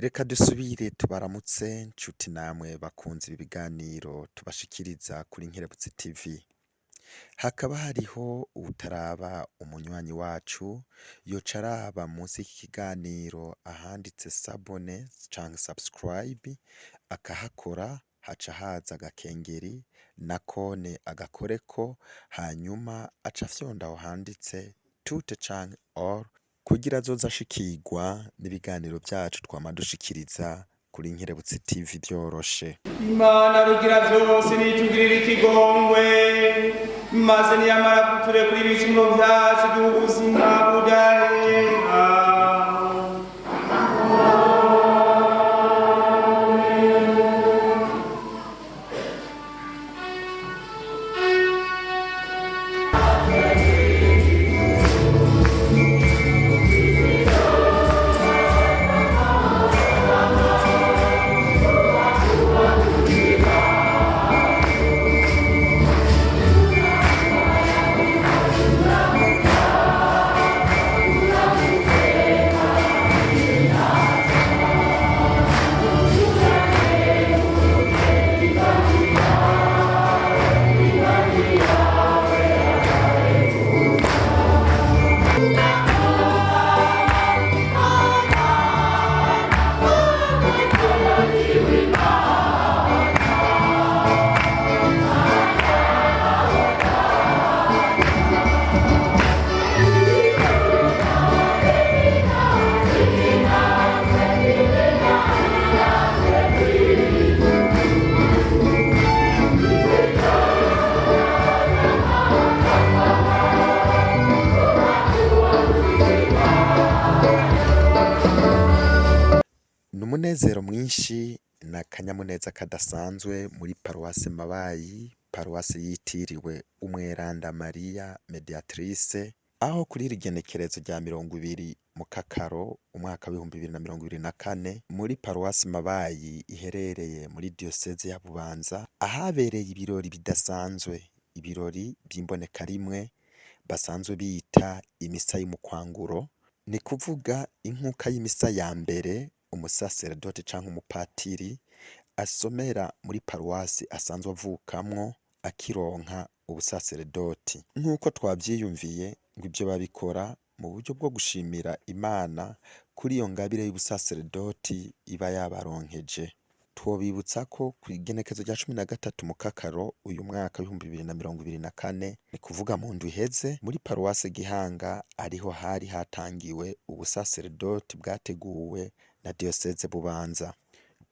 Reka dusubire tubaramutse nshuti namwe bakunze ibi biganiro tubashikiriza kuri Nkerebutsi TV. Hakaba hariho uwutaraba umunywanyi wacu yoca araba munsi y'iki kiganiro ahanditse sabone canke subscribe akahakora haca haza agakengeri nakone agakoreko hanyuma aca afyonda aho handitse tute canke all kugira azoze ashikirwa n'ibiganiro vyacu twama dushikiriza kuri Nkerebutsi TV vyoroshe. Imana rugira vyose nitugirira ikigongwe maze niyamara kuturekura ibicumuro vyacu by'ubuzima budahera. N'umunezero mwinshi na kanyamuneza kadasanzwe muri paruwasi Mabayi, paruwasi yitiriwe Umweranda Mariya Mediatrice, aho kuri iri genekerezo rya 20 mu Kakaro umwaka w'2024 muri paruwasi Mabayi iherereye muri diocese ya Bubanza ahabereye ibirori bidasanzwe, ibirori by'imboneka rimwe basanzwe bita imisa y'umukwanguro, ni kuvuga inkuka y'imisa ya mbere umusaseredoti canke umupatiri asomera muri paruwasi asanzwe avukamwo akironka ubusaseredoti. Nk'uko twavyiyumviye ngo ivyo babikora mu buryo bwo gushimira Imana kuri iyo ngabire y'ubusaseredoti iba yabaronkeje. Twobibutsa ko kw'igenekezo rya 13 mu Kakaro uyu mwaka w'2024 ni kuvuga mu ndwi iheze muri paruwasi Gihanga ariho hari hatangiwe ubusaseredoti bwateguwe na diocese Bubanza.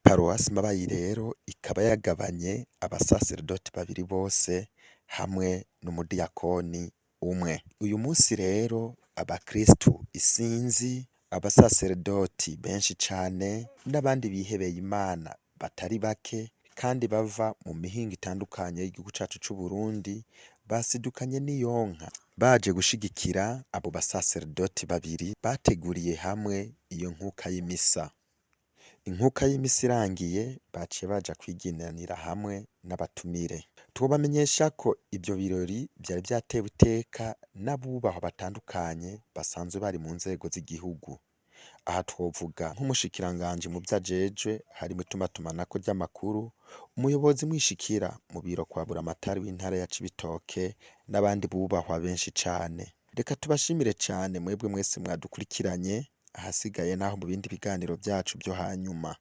Paruwasi Mabayi rero ikaba yagabanye abasaseredoti babiri bose hamwe n'umudiyakoni umwe. Uyu munsi rero abakristu isinzi, abasaseredoti benshi cane n'abandi bihebeye Imana batari bake kandi bava mu mihingo itandukanye y'igihugu cacu c'u Burundi basidukanye n'iyonka baje gushigikira abo basaseredoti babiri bateguriye hamwe iyo nkuka y'imisa. Inkuka y'imisi irangiye baciye baja kwiginanira hamwe n'abatumire. Twobamenyesha ko ivyo birori vyari vyatewe iteka n'abubahwa batandukanye basanzwe bari mu nzego z'igihugu. Aha twovuga nk'umushikiranganje mu vyajejwe harimo itumatumanako ry'amakuru, umuyobozi mwishikira mu biro kwa buramatari w'intara ya Cibitoke n'abandi bubahwa benshi cane. Reka tubashimire cane mwebwe mwese mwadukurikiranye, ahasigaye naho mu bindi biganiro vyacu vyo hanyuma.